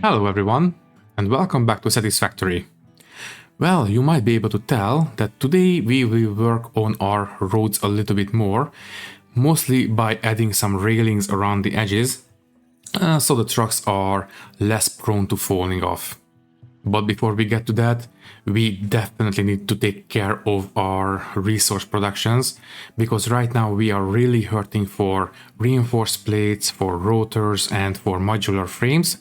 Hello everyone, and welcome back to Satisfactory. Well, you might be able to tell that today we will work on our roads a little bit more, mostly by adding some railings around the edges, so the trucks are less prone to falling off. But before we get to that, we definitely need to take care of our resource productions, because right now we are really hurting for reinforced plates, for rotors and for modular frames.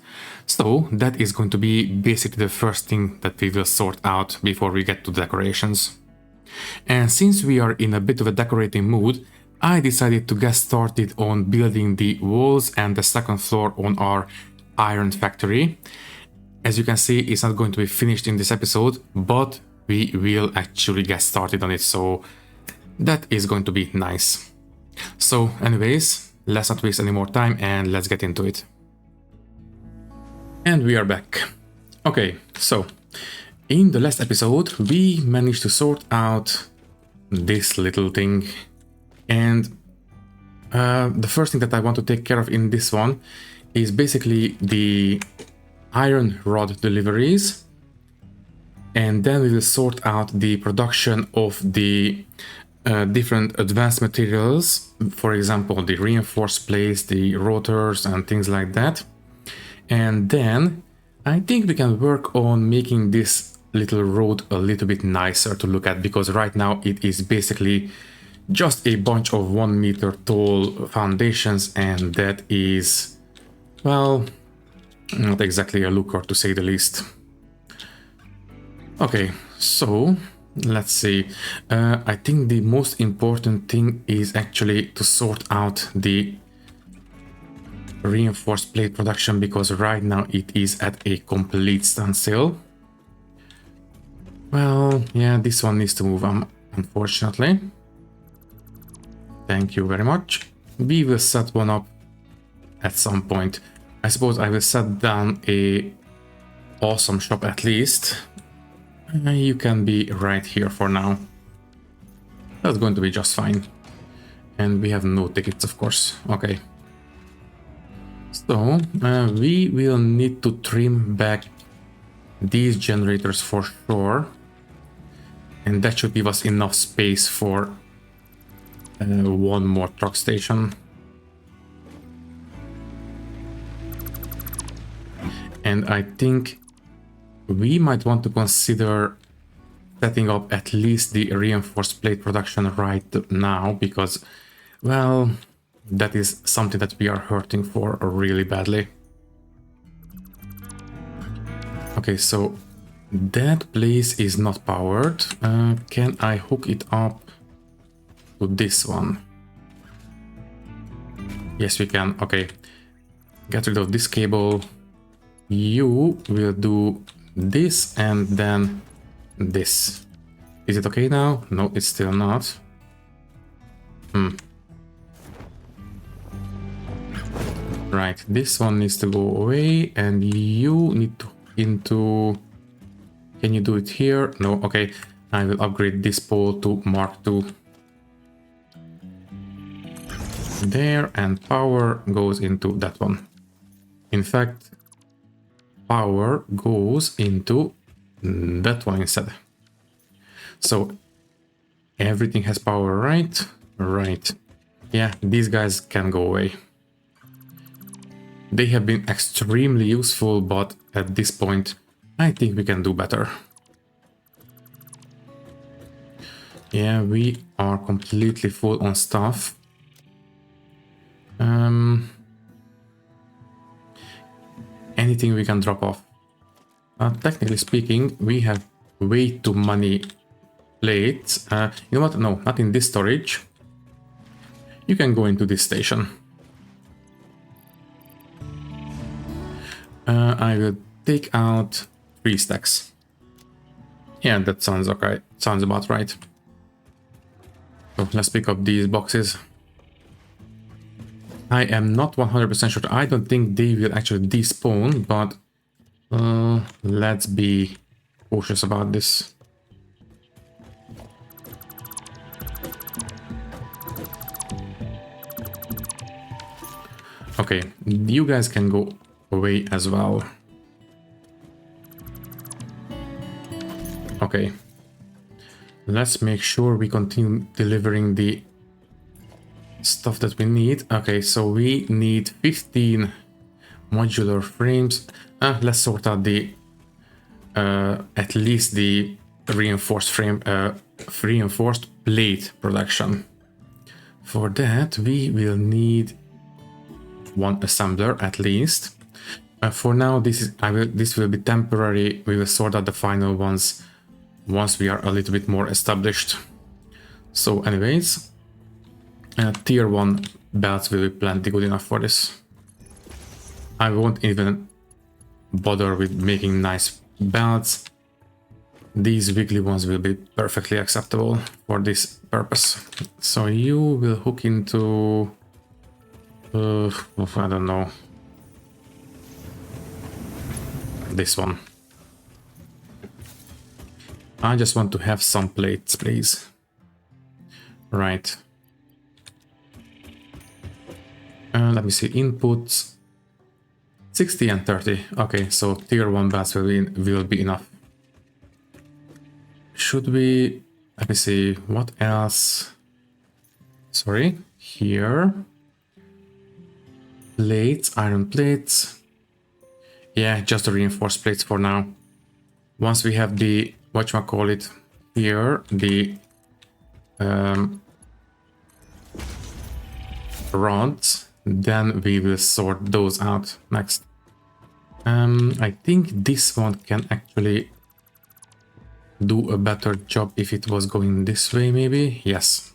So that is going to be basically the first thing that we will sort out before we get to decorations. And since we are in a bit of a decorating mood, I decided to get started on building the walls and the second floor on our iron factory. As you can see, it's not going to be finished in this episode, but we will actually get started on it, so that is going to be nice. So anyways, let's not waste any more time and let's get into it. And we are back. Okay, so in the last episode, we managed to sort out this little thing. And the first thing that I want to take care of in this one is basically the iron rod deliveries, and then we will sort out the production of the different advanced materials, for example the reinforced plates, the rotors and things like that. And then I think we can work on making this little road a little bit nicer to look at, because right now it is basically just a bunch of 1 meter tall foundations, and that is, well, not exactly a looker to say the least. Okay, so let's see. I think the most important thing is actually to sort out the reinforced plate production, because right now it is at a complete standstill. Well, yeah, this one needs to move on, unfortunately. Thank you very much. We will set one up at some point. I suppose I will set down a awesome shop at least. You can be right here for now. That's going to be just fine. And we have no tickets, of course. Okay. So we will need to trim back these generators for sure. And that should give us enough space for one more truck station. And I think we might want to consider setting up at least the reinforced plate production right now, because, well, that is something that we are hurting for really badly. Okay, so that place is not powered. Can I hook it up to this one? Yes, we can. Okay, get rid of this cable. You will do this and then this. Is it okay now? No, it's still not. Right, this one needs to go away, and you need to into... Can you do it here? No, okay. I will upgrade this pole to Mark II. There, and power goes into that one. In fact, power goes into that one instead. So everything has power, right? Right. Yeah, these guys can go away. They have been extremely useful, but at this point I think we can do better. Yeah, we are completely full on stuff. Anything we can drop off. Technically speaking, we have way too many plates. You know what? No, not in this storage. You can go into this station. I will take out 3 stacks. Yeah, that sounds okay. Sounds about right. So let's pick up these boxes. I am not 100% sure. I don't think they will actually despawn, but let's be cautious about this. Okay, you guys can go away as well. Okay. Let's make sure we continue delivering the stuff that we need. Okay, so we need 15 modular frames. Let's sort out the at least the reinforced frame, reinforced plate production. For that, we will need one assembler at least. For now, this will be temporary. We will sort out the final ones once we are a little bit more established. So, anyways, tier 1 belts will be plenty good enough for this. I won't even bother with making nice belts. These wiggly ones will be perfectly acceptable for this purpose. So you will hook into I don't know, this one. I just want to have some plates, please. Right. Let me see, inputs 60 and 30. Okay, so tier 1 belts will be enough. Should we, let me see, what else? Sorry, here. Plates, iron plates. Yeah, just the reinforced plates for now. Once we have the, whatchamacallit, here, the rods, then we will sort those out next. I think this one can actually do a better job if it was going this way, maybe? Yes.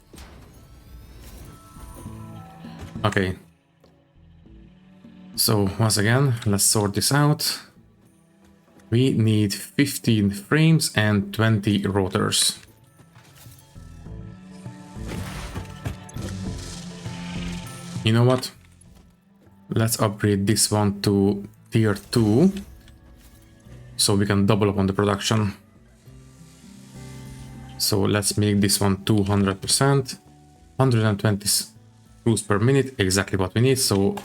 Okay. So once again, let's sort this out. We need 15 frames and 20 rotors. You know what? Let's upgrade this one to tier 2 so we can double up on the production. So let's make this one 200%, 120 screws per minute, exactly what we need. So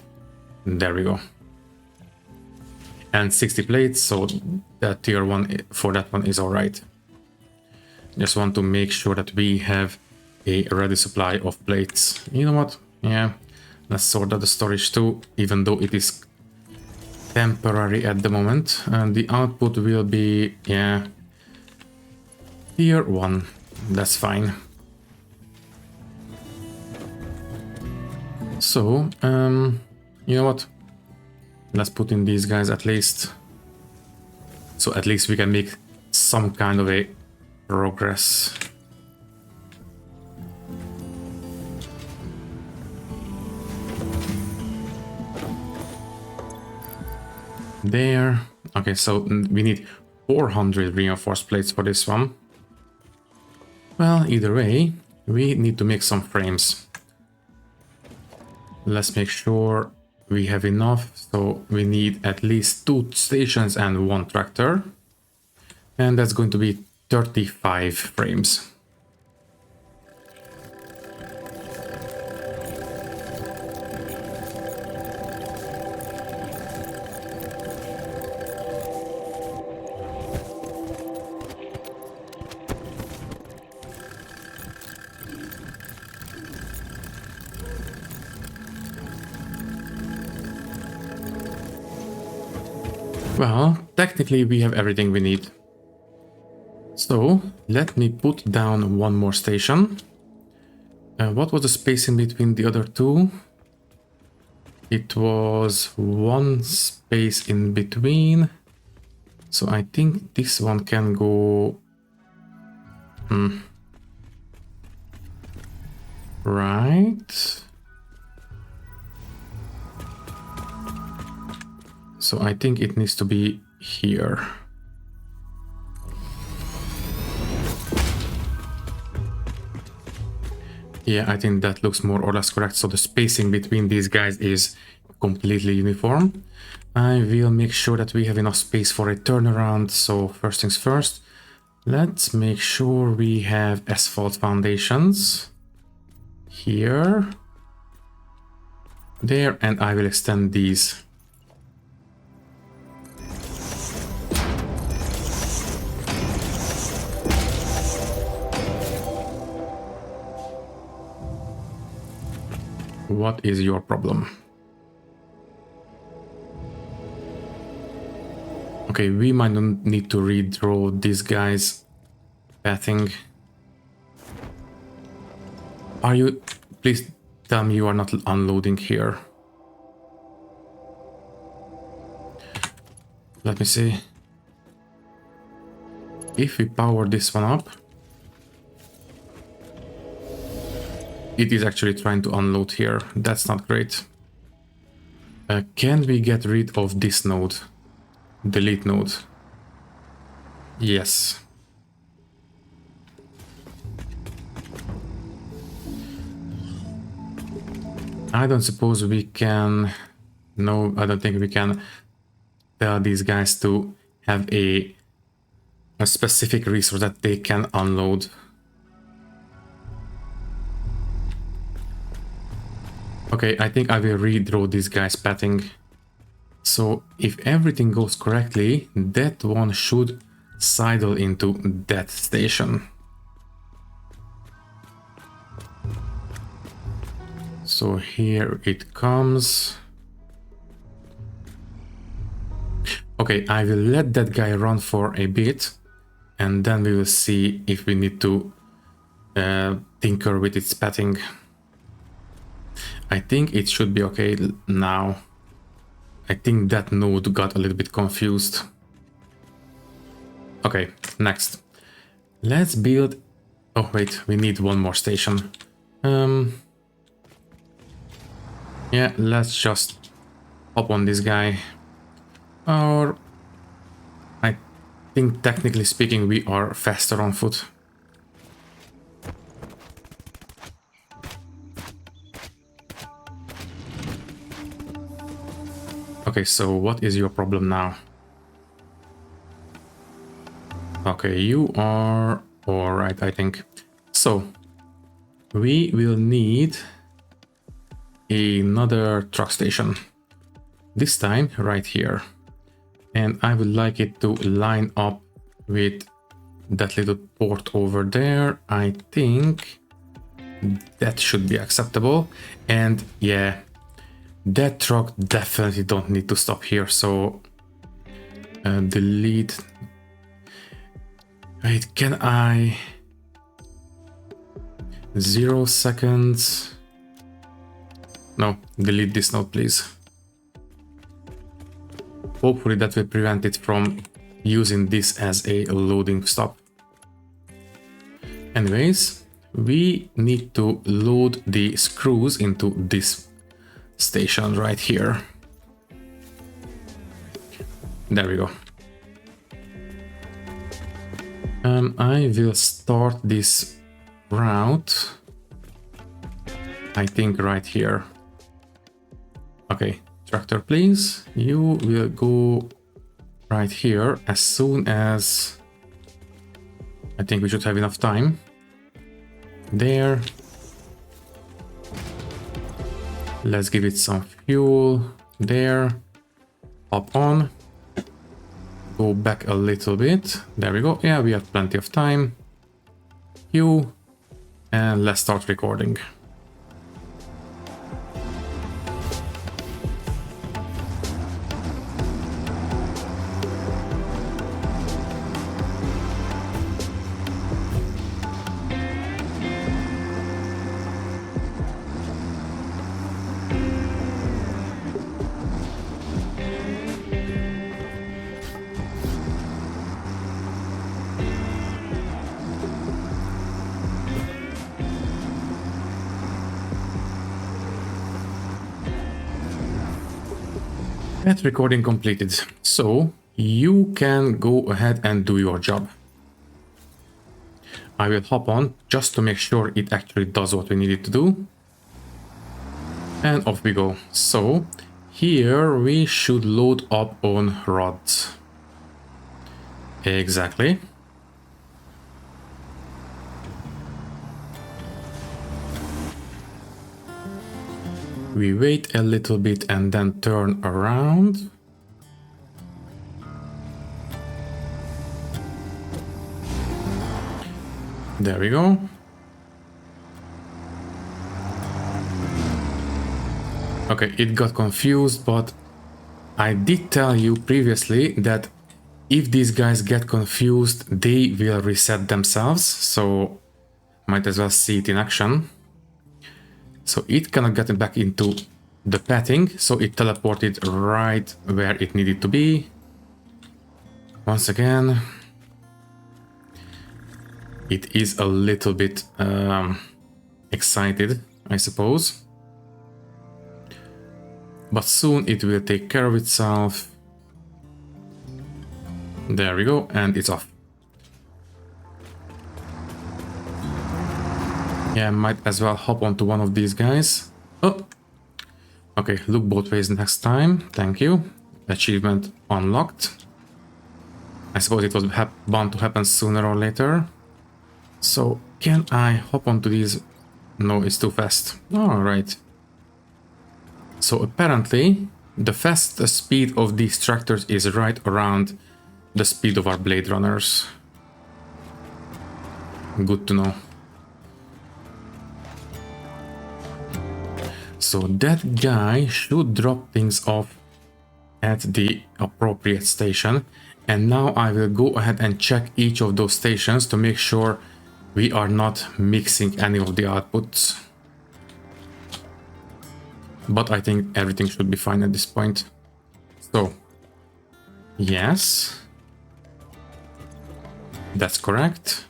there we go. And 60 plates, so that tier 1 for that one is all right. Just want to make sure that we have a ready supply of plates. You know what? Yeah, let's sort out the storage too, even though it is temporary at the moment. And the output will be, yeah, tier 1. That's fine. So, you know what? Let's put in these guys at least. So at least we can make some kind of a progress. There. Okay, so we need 400 reinforced plates for this one. Well, either way, we need to make some frames. Let's make sure we have enough. So we need at least 2 stations and 1 tractor. And that's going to be 35 frames. Well, technically we have everything we need. So let me put down 1 more station. What was the spacing between the other 2? It was 1 space in between. So I think this one can go... Right. So I think it needs to be here. Yeah, I think that looks more or less correct. So the spacing between these guys is completely uniform. I will make sure that we have enough space for a turnaround. So first things first, let's make sure we have asphalt foundations here, there, and I will extend these. what is your problem? Okay, we might need to redraw this guy's pathing. Are you... Please tell me you are not unloading here. Let me see. If we power this one up, it is actually trying to unload here. That's not great. Can we get rid of this node? Delete node. Yes. I don't suppose we can... No, I don't think we can tell these guys to have a specific resource that they can unload. Okay, I think I will redraw this guy's pathing. So if everything goes correctly, that one should sidle into that station. So here it comes. Okay, I will let that guy run for a bit, and then we will see if we need to tinker with its pathing. I think it should be okay now. I think that node got a little bit confused. Okay, next. Let's build... Oh wait, we need one more station. Yeah, let's just hop on this guy. Or... I think technically speaking we are faster on foot. Okay, so what is your problem now? Okay, you are alright, I think. So, we will need another truck station. This time, right here. And I would like it to line up with that little port over there. I think that should be acceptable. And yeah, that truck definitely don't need to stop here, so delete. Wait, can I... 0 seconds. No, delete this node, please. Hopefully that will prevent it from using this as a loading stop. Anyways, we need to load the screws into this station right here. There we go. I will start this route, I think right here. Okay, tractor please, you will go right here as soon as... I think we should have enough time. There. Let's give it some fuel. There. Hop on. Go back a little bit. There we go. Yeah, we have plenty of time. Q. And let's start recording. That recording completed. So you can go ahead and do your job. I will hop on just to make sure it actually does what we need it to do. And off we go. So here we should load up on rods. Exactly. We wait a little bit and then turn around. There we go. Okay, it got confused, but I did tell you previously that if these guys get confused, they will reset themselves, so might as well see it in action. So it cannot get back into the petting, so it teleported right where it needed to be. Once again, it is a little bit excited, I suppose. But soon it will take care of itself. There we go, and it's off. Yeah, might as well hop onto one of these guys. Oh! Okay, look both ways next time. Thank you. Achievement unlocked. I suppose it was bound to happen sooner or later. So, can I hop onto these? No, it's too fast. Alright. So apparently, the fastest speed of these tractors is right around the speed of our Blade Runners. Good to know. So that guy should drop things off at the appropriate station. And now I will go ahead and check each of those stations to make sure we are not mixing any of the outputs. But I think everything should be fine at this point. So, yes. That's correct.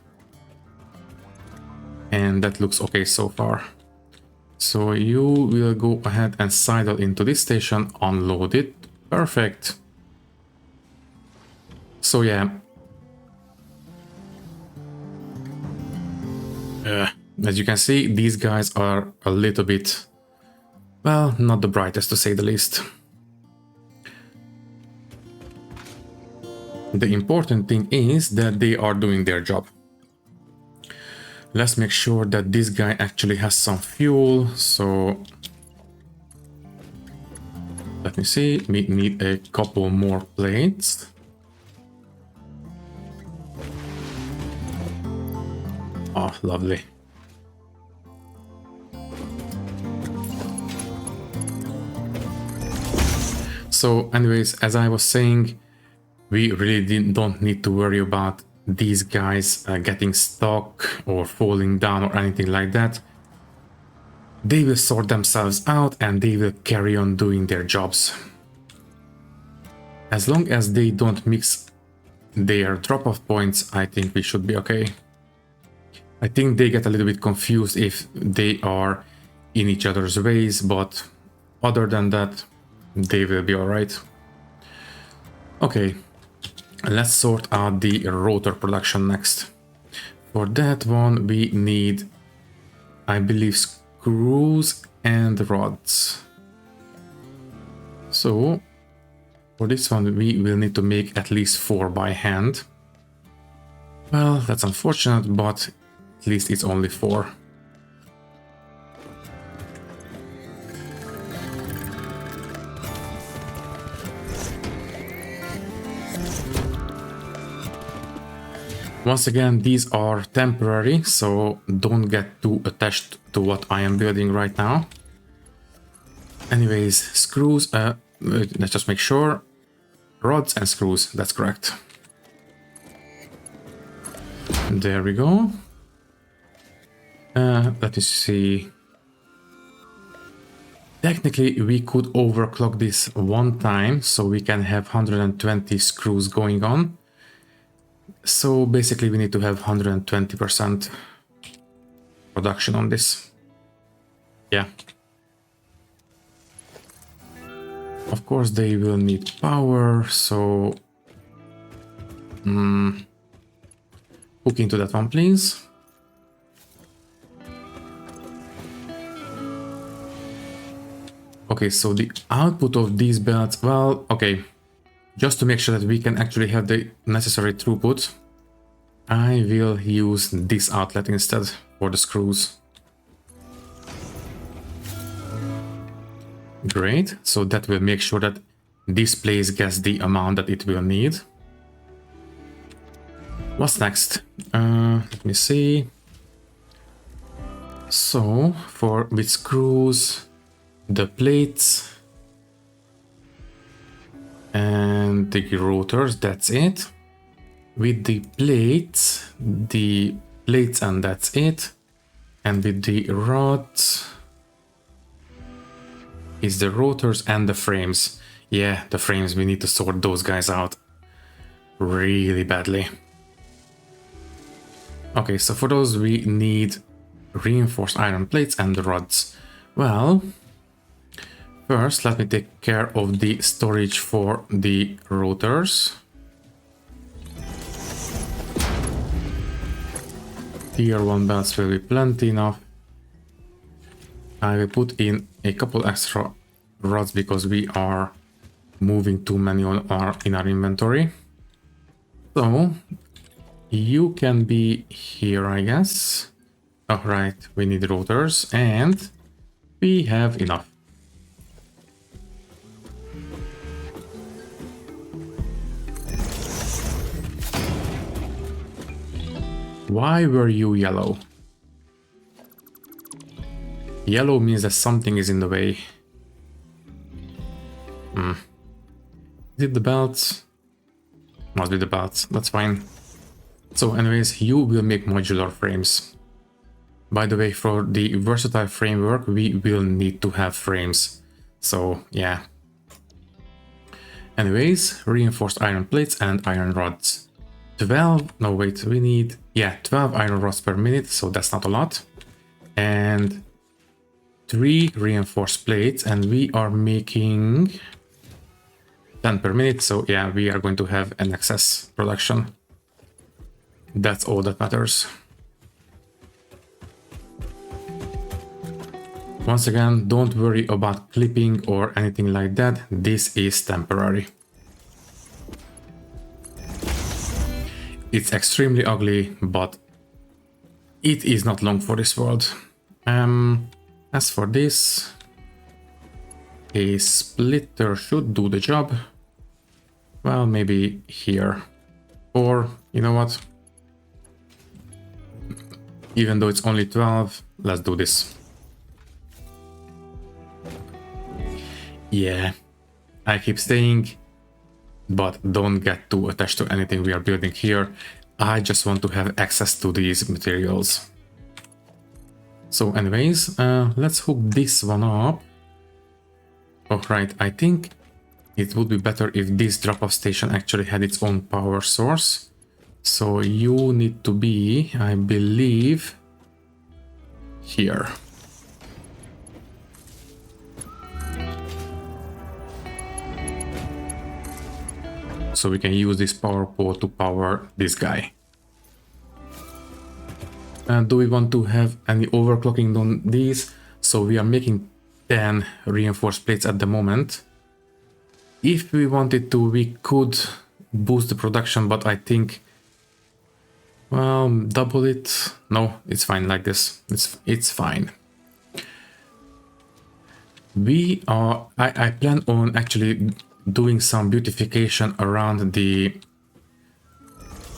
And that looks okay so far. So you will go ahead and sidle into this station, unload it. Perfect. So yeah. As you can see, these guys are a little bit, well, not the brightest to say the least. The important thing is that they are doing their job. Let's make sure that this guy actually has some fuel, so let me see, we need a couple more plates. Oh, lovely. So anyways, as I was saying, we really don't need to worry about these guys getting stuck or falling down or anything like that. They will sort themselves out and they will carry on doing their jobs. As long as they don't mix their drop-off points, I think we should be okay. I think they get a little bit confused if they are in each other's ways, but other than that, they will be alright. Okay, let's sort out the rotor production next. For that one, we need, I believe, screws and rods. So, for this one, we will need to make at least 4 by hand. Well, that's unfortunate, but at least it's only 4. Once again, these are temporary, so don't get too attached to what I am building right now. Anyways, screws, let's just make sure. Rods and screws, that's correct. There we go. Let me see. Technically, we could overclock this one time, so we can have 120 screws going on. So basically, we need to have 120% production on this. Yeah. Of course, they will need power, so hook into that one, please. Okay, so the output of these belts, well, okay, just to make sure that we can actually have the necessary throughput, I will use this outlet instead for the screws. Great, so that will make sure that this place gets the amount that it will need. What's next? Let me see. So, with screws, the plates and the rotors, that's it. With the plates and that's it. And with the rods is the rotors and the frames. Yeah, the frames, we need to sort those guys out really badly. Okay, so for those we need reinforced iron plates and the rods. Well, first let me take care of the storage for the rotors. Tier 1 belts will be plenty enough. I will put in a couple extra rods because we are moving too many in our inventory. So you can be here, I guess. Oh, right, we need rotors and we have enough. Why were you yellow? Yellow means that something is in the way. Is it the belts? Must be the belts, that's fine. So anyways, you will make modular frames. By the way, for the versatile framework, we will need to have frames. So yeah. Anyways, reinforced iron plates and iron rods. 12, no wait, we need, yeah, 12 iron rods per minute, so that's not a lot. And 3 reinforced plates, and we are making 10 per minute, so yeah, we are going to have an excess production. That's all that matters. Once again, don't worry about clipping or anything like that, this is temporary. It's extremely ugly, but it is not long for this world. As for this, a splitter should do the job. Well, maybe here. Or, you know what? Even though it's only 12, let's do this. Yeah, I keep saying, but don't get too attached to anything we are building here. I just want to have access to these materials. So anyways, let's hook this one up. Oh right, I think it would be better if this drop-off station actually had its own power source. So you need to be, I believe, here. So we can use this power pole to power this guy. And do we want to have any overclocking on these? So we are making 10 reinforced plates at the moment. If we wanted to, we could boost the production, but I think, well, double it. No, it's fine like this. It's fine. I plan on actually doing some beautification around the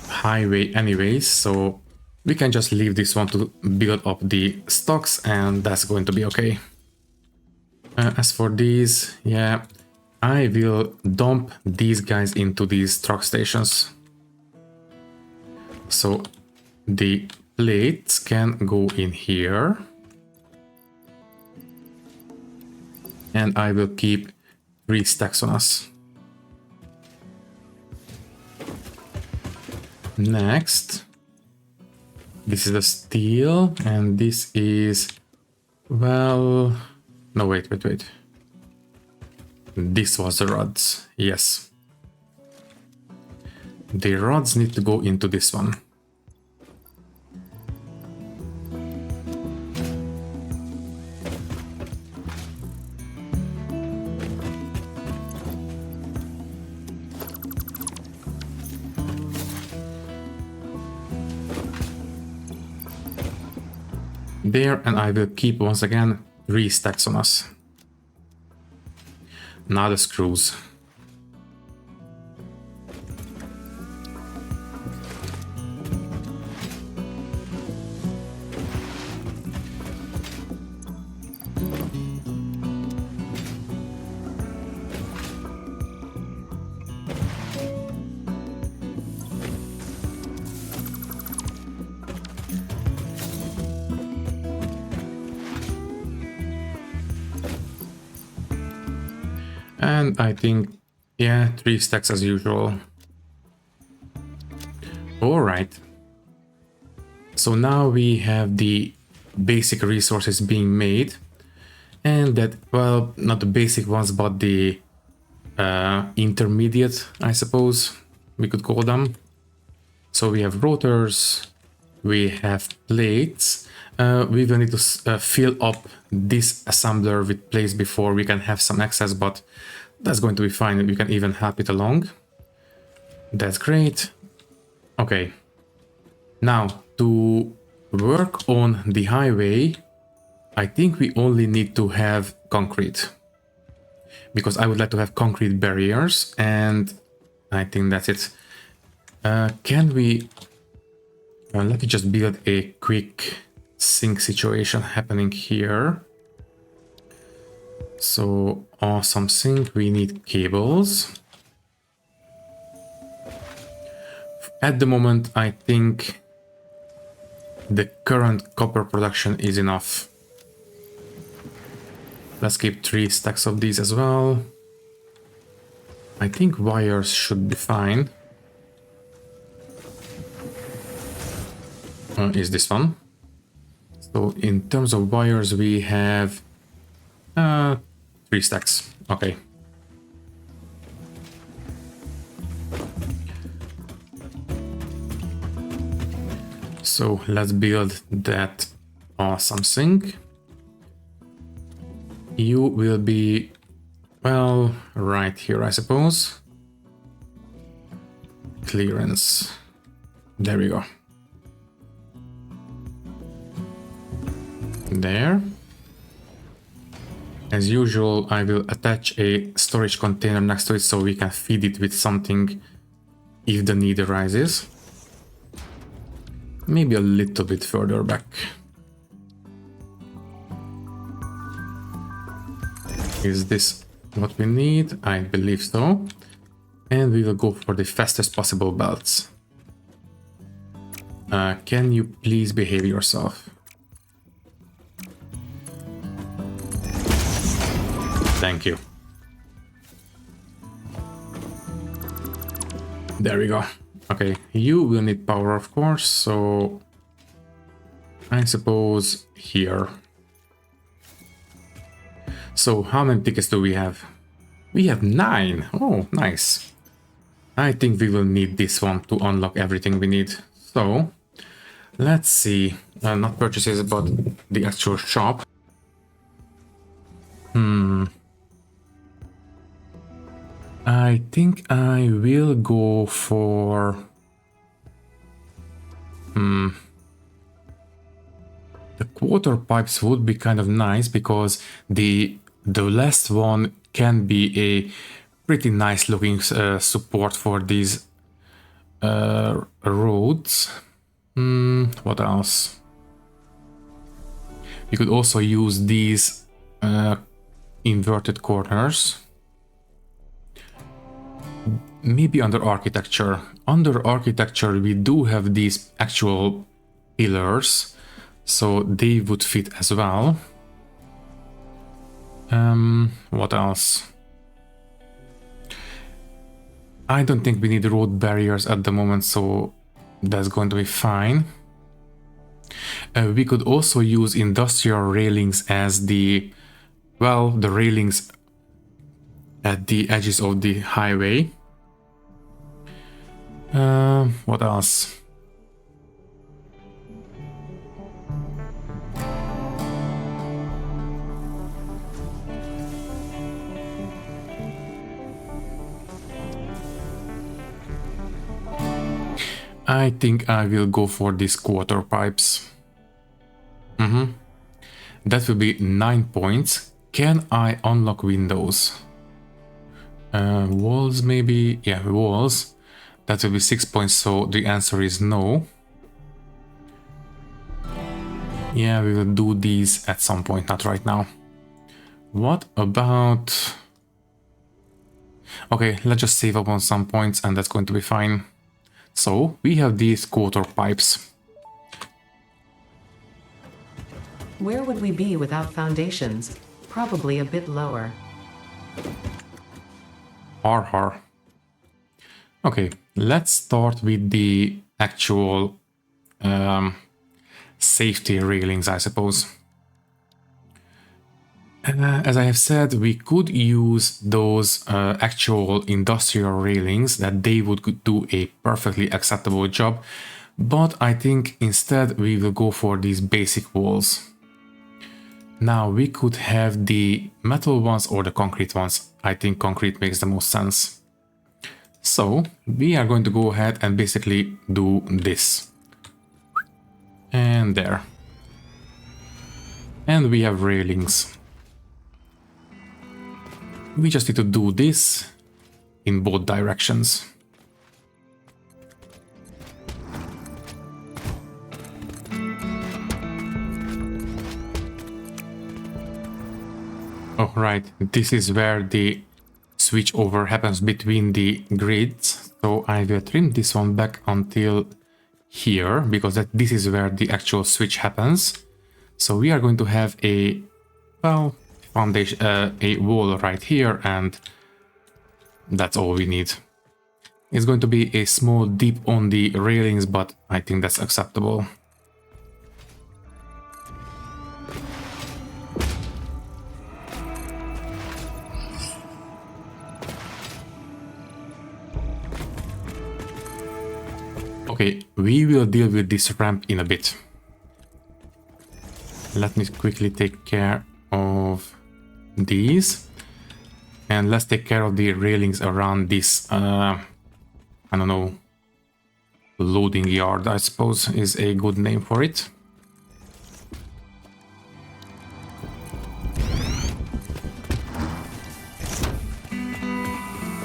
highway anyways, so we can just leave this one to build up the stocks and that's going to be okay. As for these, yeah, I will dump these guys into these truck stations. So the plates can go in here. And I will keep 3 stacks on us. Next, this is the steel, and this is, well, no, wait. This was the rods, yes. The rods need to go into this one. There, and I will keep once again 3 stacks on us. Now the screws. And I think, yeah, 3 stacks as usual. Alright. So now we have the basic resources being made. And that, well, not the basic ones, but the intermediate, I suppose we could call them. So we have rotors, we have plates. We will need to fill up this assembler with plates before we can have some access, but that's going to be fine. We can even help it along. That's great. Okay. Now, to work on the highway, I think we only need to have concrete. Because I would like to have concrete barriers, and I think that's it. Can we... let me just build a quick sink situation happening here. So, awesome sink, we need cables. At the moment, I think the current copper production is enough. Let's keep 3 stacks of these as well. I think wires should be fine. Is this one? So in terms of wires, we have 3 stacks. Okay. So let's build that awesome sink. You will be, well, right here, I suppose. Clearance. There we go. There. As usual, I will attach a storage container next to it so we can feed it with something if the need arises. Maybe a little bit further back. Is this what we need? I believe so. And we will go for the fastest possible belts. Can you please behave yourself? Thank you. There we go. Okay, you will need power, of course, so I suppose here. So how many tickets do we have? We have 9. Oh, nice. I think we will need this one to unlock everything we need. So let's see. Not purchases, but the actual shop. I think I will go for... The quarter pipes would be kind of nice because the last one can be a pretty nice looking support for these roads. What else? You could also use these inverted corners. Maybe under architecture. Under architecture, we do have these actual pillars, so they would fit as well. What else? I don't think we need road barriers at the moment, so that's going to be fine. We could also use industrial railings as the, well, the railings at the edges of the highway. What else? I think I will go for these quarter pipes. That will be 9 points. Can I unlock windows? Walls maybe? Yeah, walls. That will be 6 points, so the answer is no. Yeah, we will do these at some point, not right now. What about... Okay, let's just save up on some points and that's going to be fine. So, we have these quarter pipes. Where would we be without foundations? Probably a bit lower. Har har. Okay, let's start with the actual safety railings, I suppose. As I have said, we could use those actual industrial railings that they would do a perfectly acceptable job, but I think instead we will go for these basic walls. Now we could have the metal ones or the concrete ones. I think concrete makes the most sense. So we are going to go ahead and basically do this. And there. And we have railings. We just need to do this in both directions. Oh, right. This is where the switch over happens between the grids. So I will trim this one back until here, because this is where the actual switch happens. So we are going to have a, well, foundation, a wall right here, and that's all we need. It's going to be a small dip on the railings, but I think that's acceptable. Okay, we will deal with this ramp in a bit. Let me quickly take care of these. And let's take care of the railings around this, I don't know, loading yard, I suppose, is a good name for it.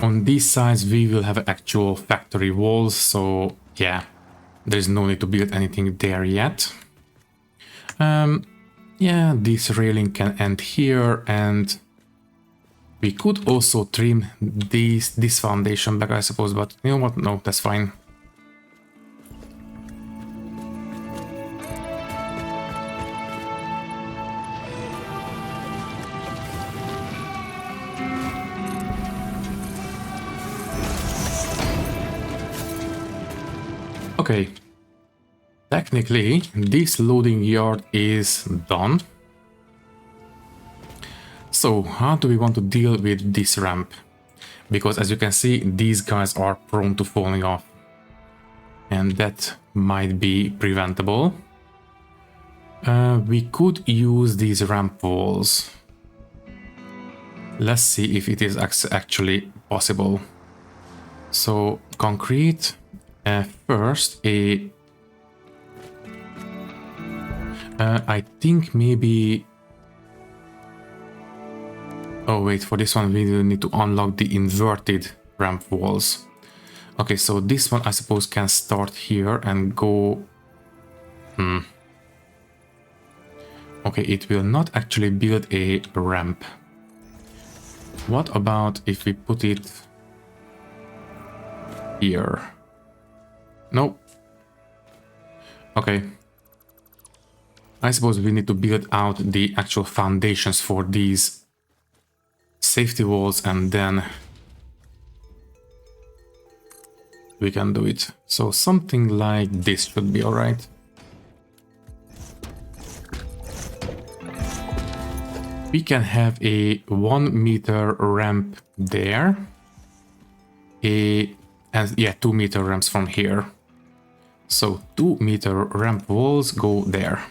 On these sides, we will have actual factory walls, so yeah, there's no need to build anything there yet. Yeah, this railing can end here, and we could also trim this foundation back, I suppose, but you know what? No, that's fine. Okay. Technically, this loading yard is done. So, how do we want to deal with this ramp? Because as you can see, these guys are prone to falling off. And that might be preventable. We could use these ramp walls. Let's see if it is actually possible. So, concrete. First, I think maybe... Oh wait, for this one we will need to unlock the inverted ramp walls. Okay, so this one I suppose can start here and go... Okay, it will not actually build a ramp. What about if we put it here? Nope. Okay. I suppose we need to build out the actual foundations for these safety walls, and then we can do it. So something like this should be alright. We can have a 1 meter ramp there. And yeah, 2 meter ramps from here. So 2 meter ramp walls go there.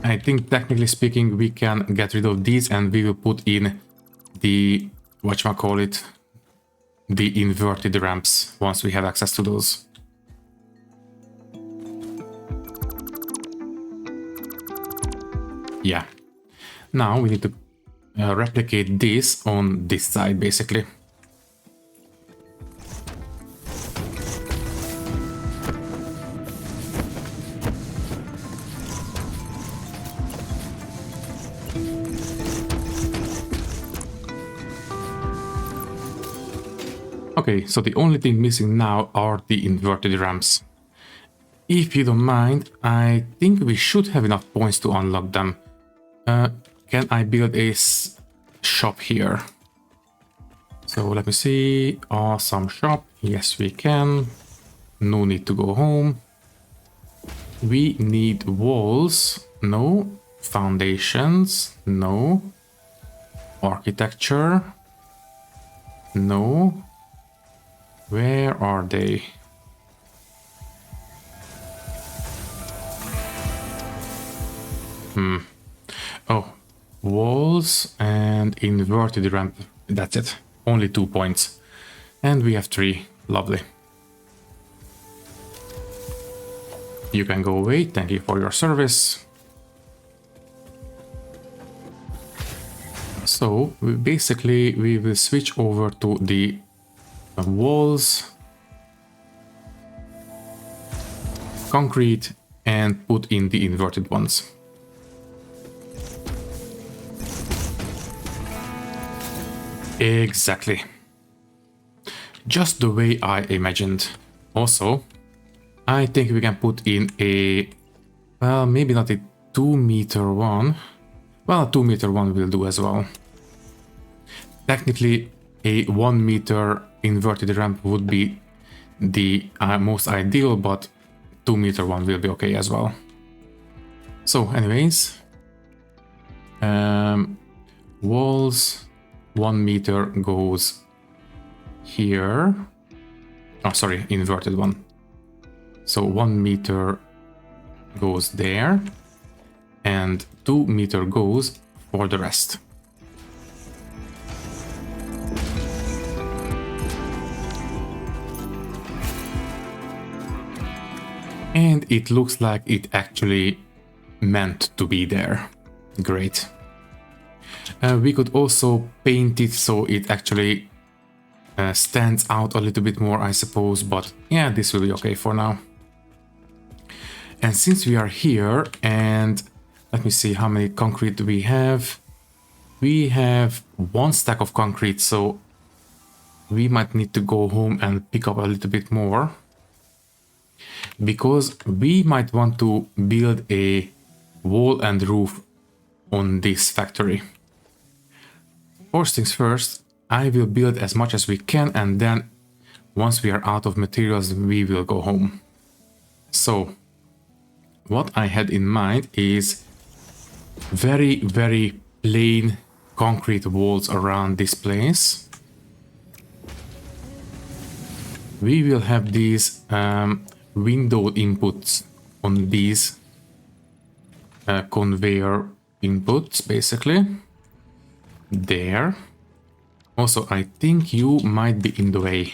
I think technically speaking we can get rid of these, and we will put in the, whatchamacallit, the inverted ramps once we have access to those. Yeah. Now we need to replicate this on this side, basically. Okay, so the only thing missing now are the inverted ramps. if you don't mind, I think we should have enough points to unlock them. Can I build a shop here? So let me see. Awesome shop. Yes, we can. No need to go home. We need walls. No. Foundations. No. Architecture. No. Where are they? Oh, walls and inverted ramp. That's it. Only 2 points. And we have 3. Lovely. You can go away. Thank you for your service. So basically we will switch over to the walls, concrete, and put in the inverted ones. Exactly. Just the way I imagined. Also, I think we can put in a, well, maybe not a 2-meter one. Well, a 2-meter one will do as well. Technically, a 1-meter inverted ramp would be the most ideal, but 2-meter one will be okay as well. So anyways, walls, 1 meter goes here. Oh, sorry, inverted one. So 1 meter goes there, and 2 meter goes for the rest. And it looks like it actually meant to be there. Great. We could also paint it so it actually stands out a little bit more, I suppose, but yeah, this will be okay for now. And since we are here, and let me see how many concrete do we have. We have 1 stack of concrete, so we might need to go home and pick up a little bit more, because we might want to build a wall and roof on this factory. First things first, I will build as much as we can, and then once we are out of materials, we will go home. So what I had in mind is very, very plain concrete walls around this place. We will have these window inputs on these conveyor inputs, basically. There. Also, I think you might be in the way.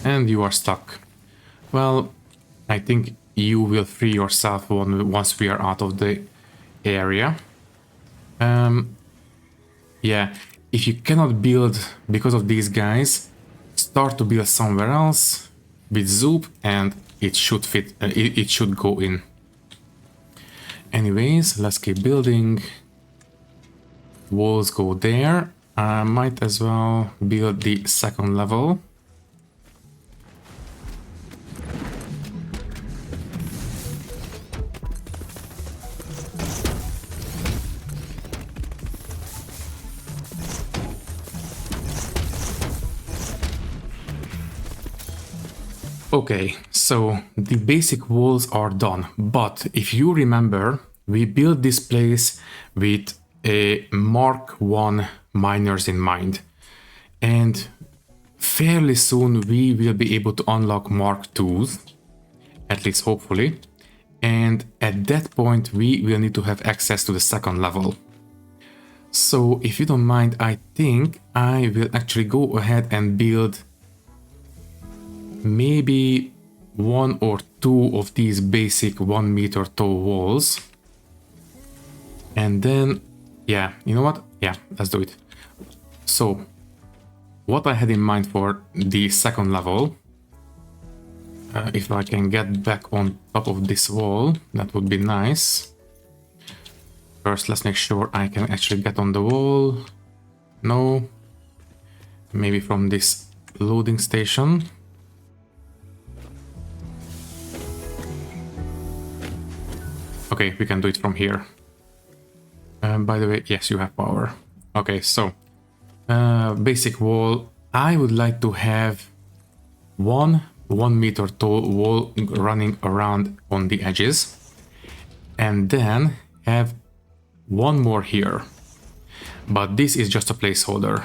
And you are stuck. Well, I think you will free yourself once we are out of the area. Yeah, if you cannot build because of these guys, start to build somewhere else with Zoop and it should fit, it should go in. Anyways, let's keep building. Walls go there. I might as well build the 2nd level. Okay, so the basic walls are done, but if you remember, we built this place with a Mark 1 miners in mind, and fairly soon we will be able to unlock Mark 2s, at least hopefully, and at that point we will need to have access to the 2nd level. So if you don't mind, I think I will actually go ahead and build maybe 1 or 2 of these basic 1 meter tall walls. And then, yeah, you know what? Yeah, let's do it. So, what I had in mind for the 2nd level, if I can get back on top of this wall, that would be nice. First, let's make sure I can actually get on the wall. No. Maybe from this loading station. Okay, we can do it from here. By the way, yes, you have power. Okay, so basic wall. I would like to have one 1 meter tall wall running around on the edges, and then have one more here. But this is just a placeholder.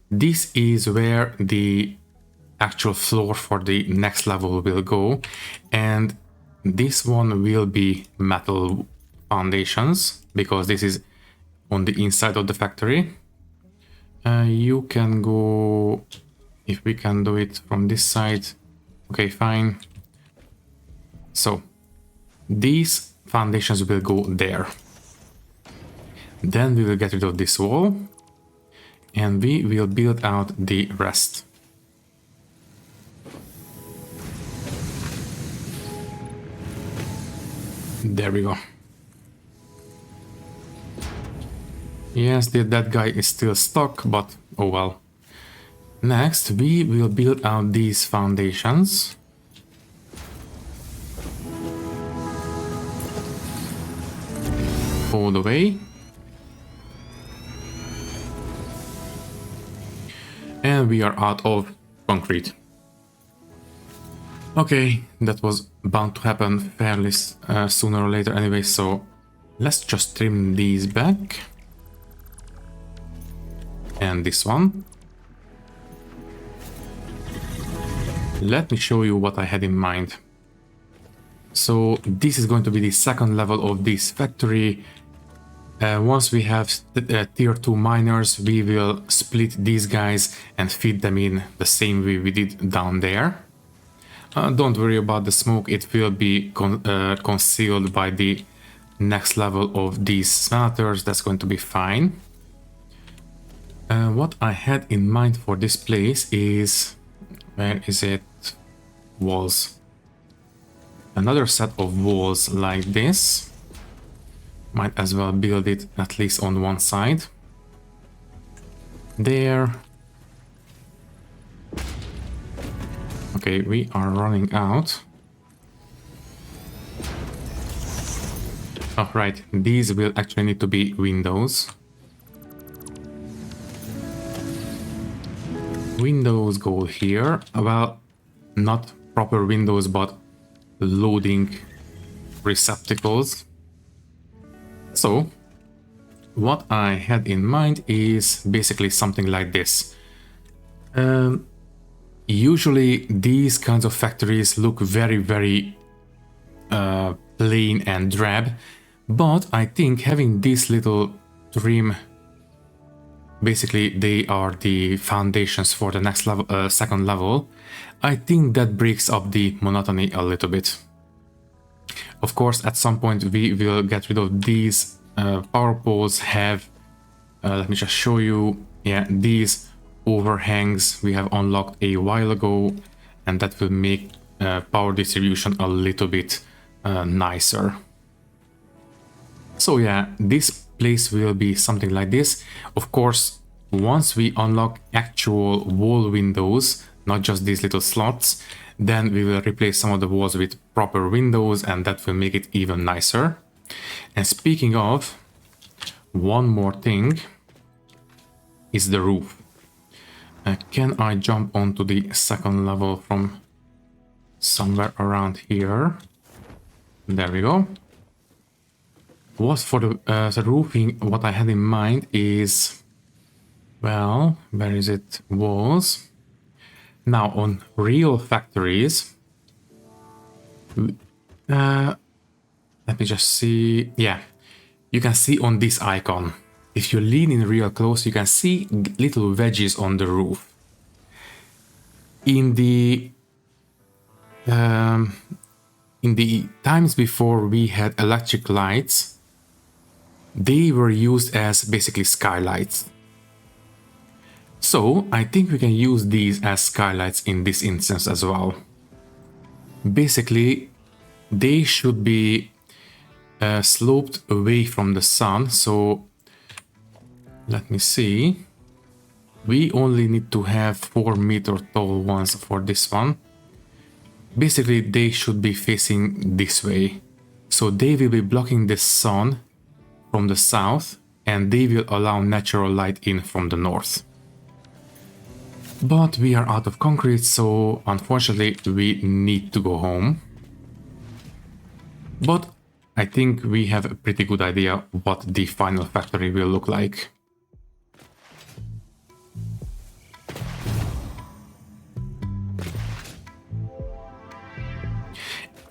This is where the actual floor for the next level will go, and this one will be metal foundations because this is on the inside of the factory. You can go, if we can do it from this side. Okay, fine. So these foundations will go there. Then we will get rid of this wall and we will build out the rest. There we go. Yes, that guy is still stuck, but oh well. Next, we will build out these foundations. All the way. And we are out of concrete. Okay, that was bound to happen fairly sooner or later anyway, so let's just trim these back. And this one. Let me show you what I had in mind. So this is going to be the second level of this factory. Once we have tier 2 miners, we will split these guys and feed them in the same way we did down there. Don't worry about the smoke, it will be concealed by the next level of these smelters. That's going to be fine. What I had in mind for this place is... where is it? Walls. Another set of walls like this. Might as well build it at least on one side. There. Okay, we are running out. Oh, right. These will actually need to be windows. Windows go here. Well, not proper windows, but loading receptacles. So, what I had in mind is basically something like this. Usually these kinds of factories look very, very plain and drab, but I think having this little trim, basically they are the foundations for the next level, second level, I think that breaks up the monotony a little bit. Of course, at some point we will get rid of these power poles. Have let me just show you. Yeah, these overhangs we have unlocked a while ago, and that will make power distribution a little bit nicer. So yeah, this place will be something like this. Of course, once we unlock actual wall windows, not just these little slots, then we will replace some of the walls with proper windows, and that will make it even nicer. And speaking of, one more thing is the roof. Can I jump onto the second level from somewhere around here? There we go. Was for the roofing, what I had in mind is, well, where is it? Walls. Now on real factories, let me just see. Yeah, you can see on this icon. If you lean in real close, you can see little wedges on the roof. In the times before we had electric lights, they were used as basically skylights. So I think we can use these as skylights in this instance as well. Basically, they should be sloped away from the sun. So let me see. We only need to have 4 meter tall ones for this one. Basically, they should be facing this way. So they will be blocking the sun from the south, and they will allow natural light in from the north. But we are out of concrete, so unfortunately we need to go home. But I think we have a pretty good idea what the final factory will look like.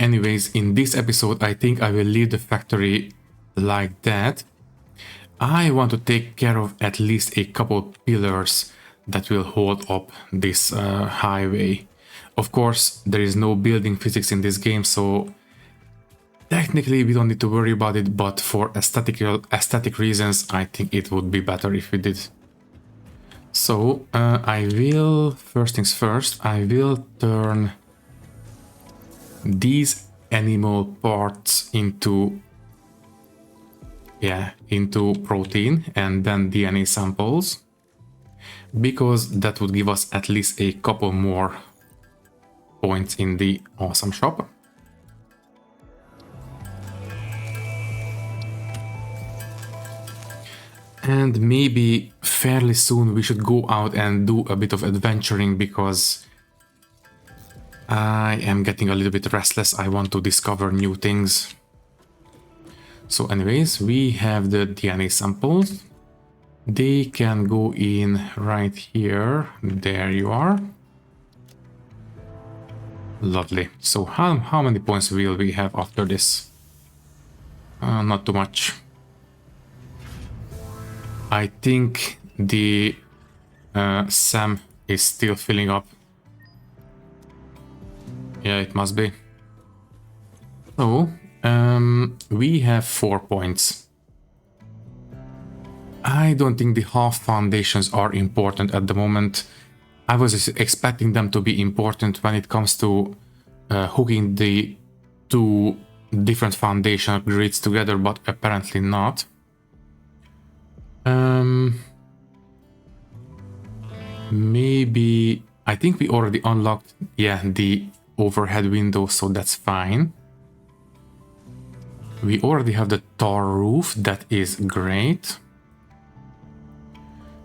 Anyways, in this episode, I think I will leave the factory like that. I want to take care of at least a couple pillars that will hold up this highway. Of course, there is no building physics in this game, so technically we don't need to worry about it, but for aesthetic reasons, I think it would be better if we did. So I will, first things first, I will turn these animal parts into protein and then DNA samples, because that would give us at least a couple more points in the awesome shop. And maybe fairly soon we should go out and do a bit of adventuring, because I am getting a little bit restless. I want to discover new things. So anyways, we have the DNA samples. They can go in right here. There you are. Lovely. So how many points will we have after this? Not too much. I think the SAM is still filling up. Yeah, it must be. So, we have 4 points. I don't think the half foundations are important at the moment. I was expecting them to be important when it comes to hooking the two different foundation grids together, but apparently not. Maybe I think we already unlocked, the overhead window, so that's fine. We already have the tar roof, that is great.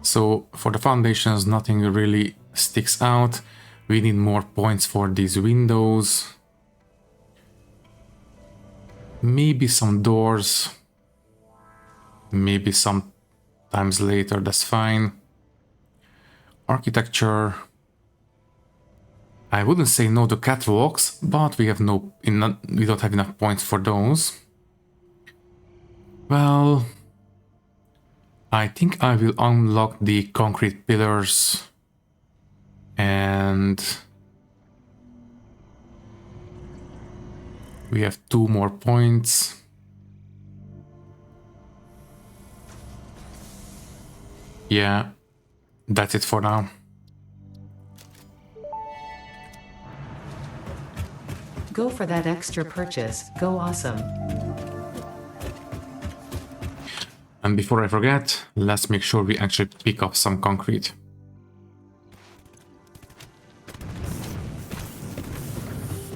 So for the foundations, nothing really sticks out. We need more points for these windows. Maybe some doors. Maybe some times later, that's fine. Architecture. I wouldn't say no to catwalks, but we don't have enough points for those. Well, I think I will unlock the concrete pillars, and we have 2 more points. Yeah, that's it for now. Go for that extra purchase. Go awesome. And before I forget, let's make sure we actually pick up some concrete.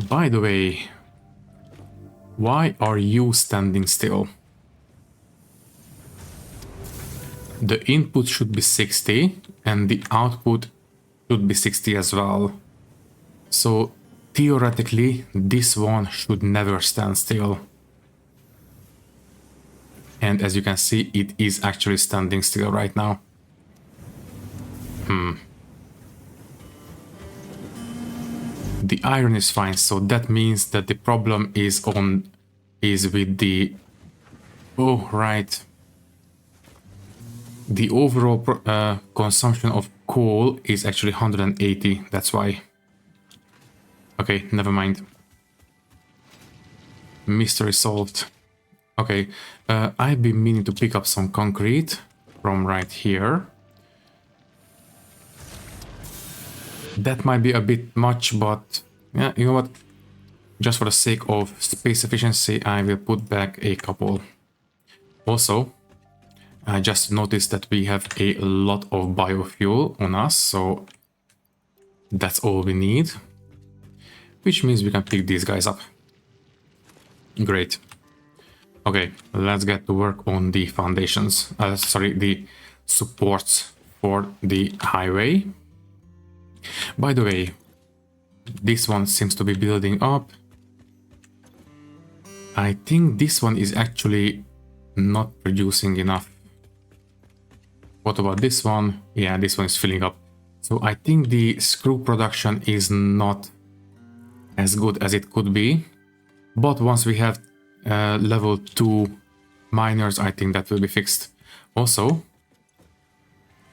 By the way, why are you standing still? The input should be 60 and the output should be 60 as well. So theoretically, this one should never stand still. And as you can see, it is actually standing still right now. The iron is fine, so that means that the problem is with the... Oh, right. The overall consumption of coal is actually 180, that's why. Okay, never mind. Mystery solved. Okay, I've been meaning to pick up some concrete from right here. That might be a bit much, but yeah, you know what? Just for the sake of space efficiency, I will put back a couple. Also, I just noticed that we have a lot of biofuel on us, so that's all we need. Which means we can pick these guys up. Great. Okay, let's get to work on the foundations. Sorry, the supports for the highway. By the way, this one seems to be building up. I think this one is actually not producing enough. What about this one? Yeah, this one is filling up. So I think the screw production is not as good as it could be. But once we have level 2 miners, I think that will be fixed. Also,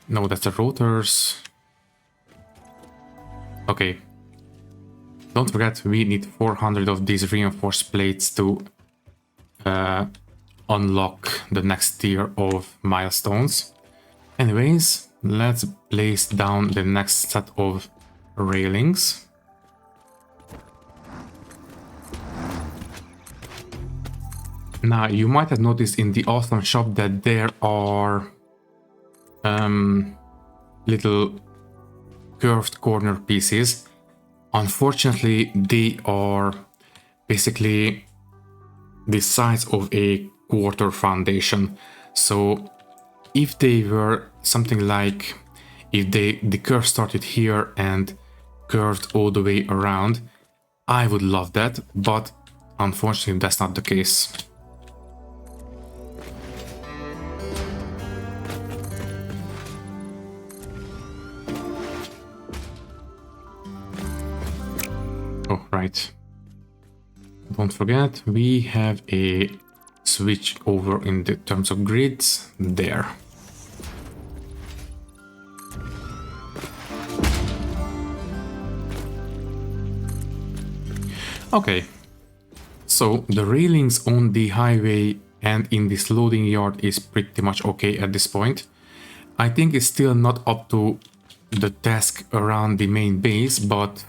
no, that's the rotors. Okay. Don't forget, we need 400 of these reinforced plates to unlock the next tier of milestones. Anyways, let's place down the next set of railings. Now, you might have noticed in the awesome shop that there are little curved corner pieces. Unfortunately, they are basically the size of a quarter foundation. So if they were something like, if the curve started here and curved all the way around, I would love that, but unfortunately that's not the case. Oh, right. Don't forget, we have a switch over in the terms of grids there. Okay, so the railings on the highway and in this loading yard is pretty much okay at this point. I think it's still not up to the task around the main base, but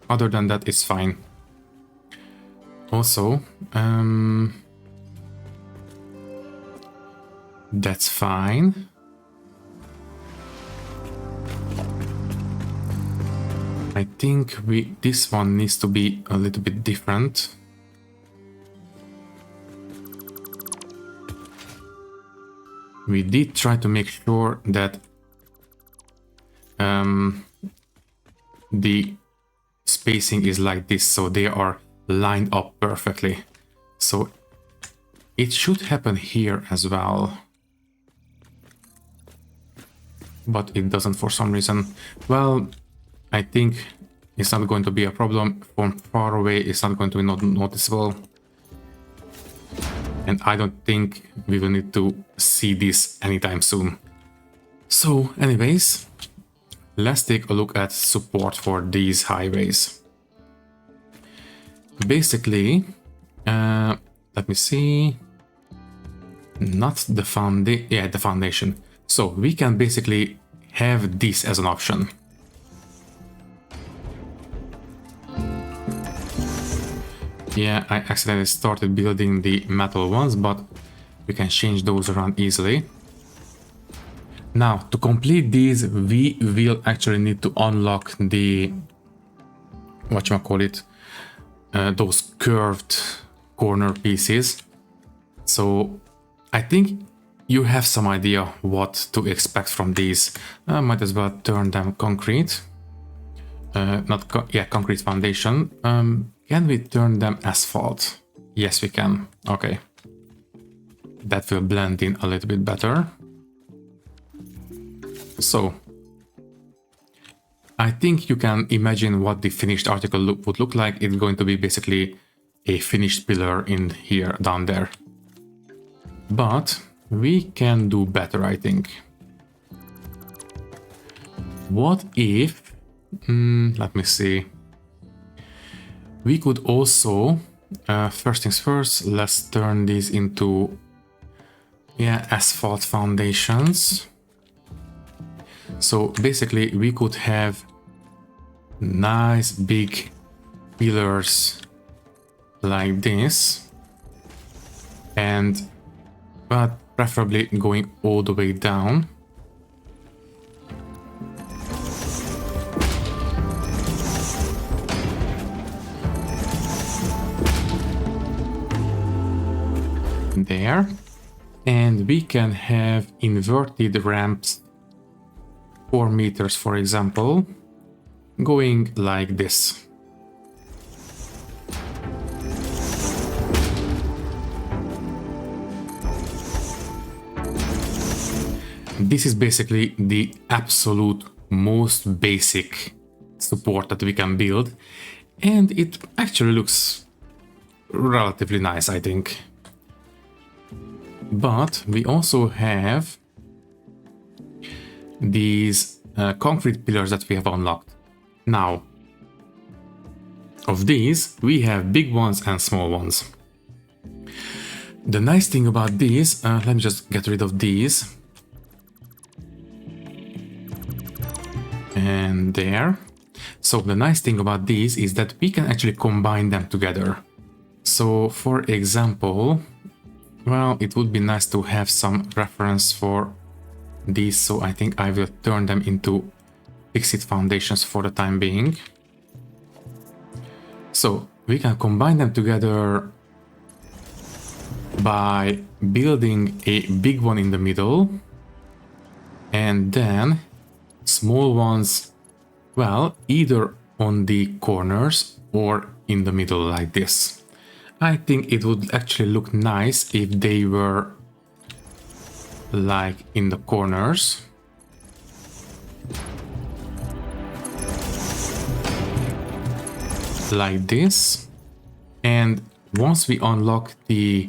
other than that, it's fine. Also, that's fine. I think this one needs to be a little bit different. We did try to make sure that the spacing is like this, so they are lined up perfectly. So it should happen here as well. But it doesn't for some reason. Well, I think it's not going to be a problem. From far away, it's not going to be noticeable. And I don't think we will need to see this anytime soon. So anyways, let's take a look at support for these highways. Basically, let me see. Not the foundation. Yeah, the foundation. So we can basically have this as an option. Yeah, I accidentally started building the metal ones, but we can change those around easily. Now, to complete these, we will actually need to unlock the, whatchamacallit, those curved corner pieces. So I think you have some idea what to expect from these. I might as well turn them concrete. Concrete foundation. Can we turn them asphalt? Yes, we can. Okay. That will blend in a little bit better. So, I think you can imagine what the finished article would look like. It's going to be basically a finished pillar in here, down there. But we can do better, I think. What if... let me see. We could also, first things first, let's turn these into, asphalt foundations. So basically we could have nice big pillars like this, but preferably going all the way down. there. And we can have inverted ramps, 4 meters for example, going like this. This is basically the absolute most basic support that we can build, and it actually looks relatively nice, I think. But we also have these concrete pillars that we have unlocked. Now, of these, we have big ones and small ones. The nice thing about these, let me just get rid of these. And there. So the nice thing about these is that we can actually combine them together. So for example, well, it would be nice to have some reference for these, so I think I will turn them into fixed foundations for the time being. So we can combine them together by building a big one in the middle and then small ones, well, either on the corners or in the middle like this. I think it would actually look nice if they were like in the corners. Like this. And once we unlock the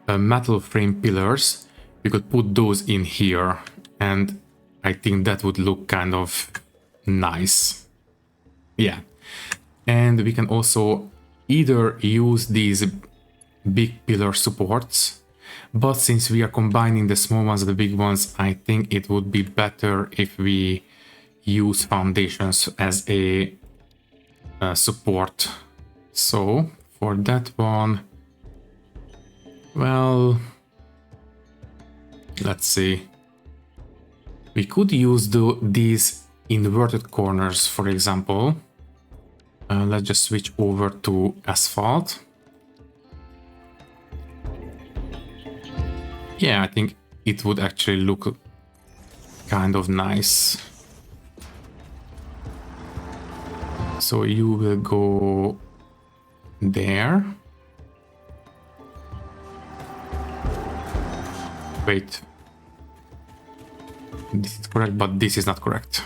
metal frame pillars, we could put those in here, and I think that would look kind of nice. Yeah. And we can also either use these big pillar supports, but since we are combining the small ones and the big ones, I think it would be better if we use foundations as a support. So for that one, well, let's see. We could use these inverted corners, for example. Let's just switch over to asphalt. Yeah, I think it would actually look kind of nice. So you will go there. Wait. This is correct, but this is not correct.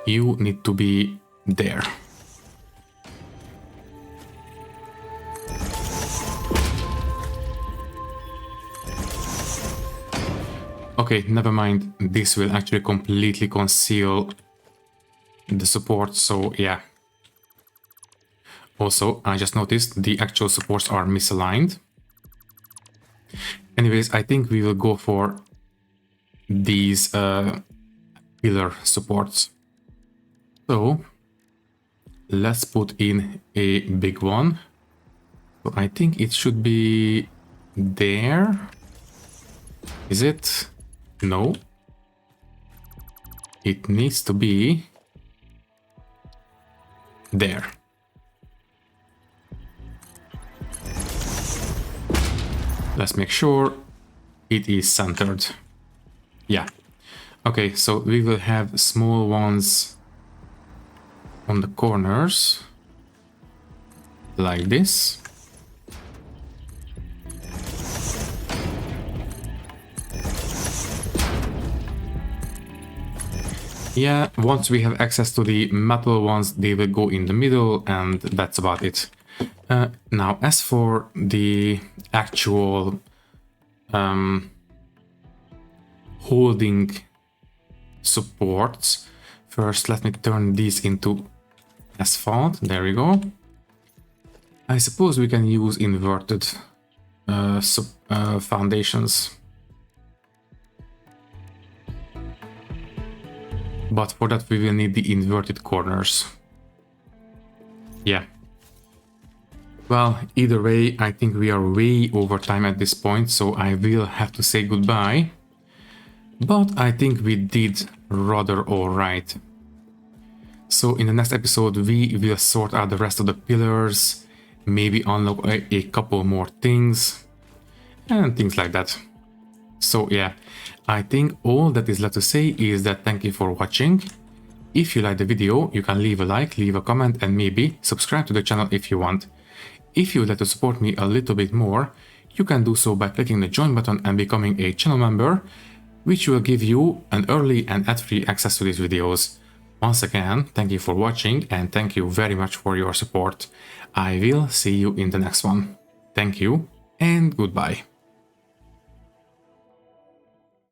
You need to be there. Okay, never mind. This will actually completely conceal the support, so yeah. Also, I just noticed the actual supports are misaligned. Anyways, I think we will go for these pillar supports. So let's put in a big one. So I think it should be there. Is it? No. It needs to be there. Let's make sure it is centered. Yeah. Okay, so we will have small ones on the corners like this. Yeah, once we have access to the metal ones, they will go in the middle, and that's about it. Now, as for the actual holding supports, first let me turn these into asphalt. There we go. I suppose we can use inverted foundations. But for that we will need the inverted corners. Yeah. Well, either way, I think we are way over time at this point, so I will have to say goodbye. But I think we did rather alright. So in the next episode we will sort out the rest of the pillars maybe unlock a couple more things, and things like that. So yeah, I think all that is left to say is that thank you for watching. If you like the video, you can leave a like, leave a comment, and maybe subscribe to the channel if you want. If you would like to support me a little bit more, you can do so by clicking the join button and becoming a channel member, which will give you an early and ad-free access to these videos. Once again, thank you for watching and thank you very much for your support. I will see you in the next one. Thank you and goodbye.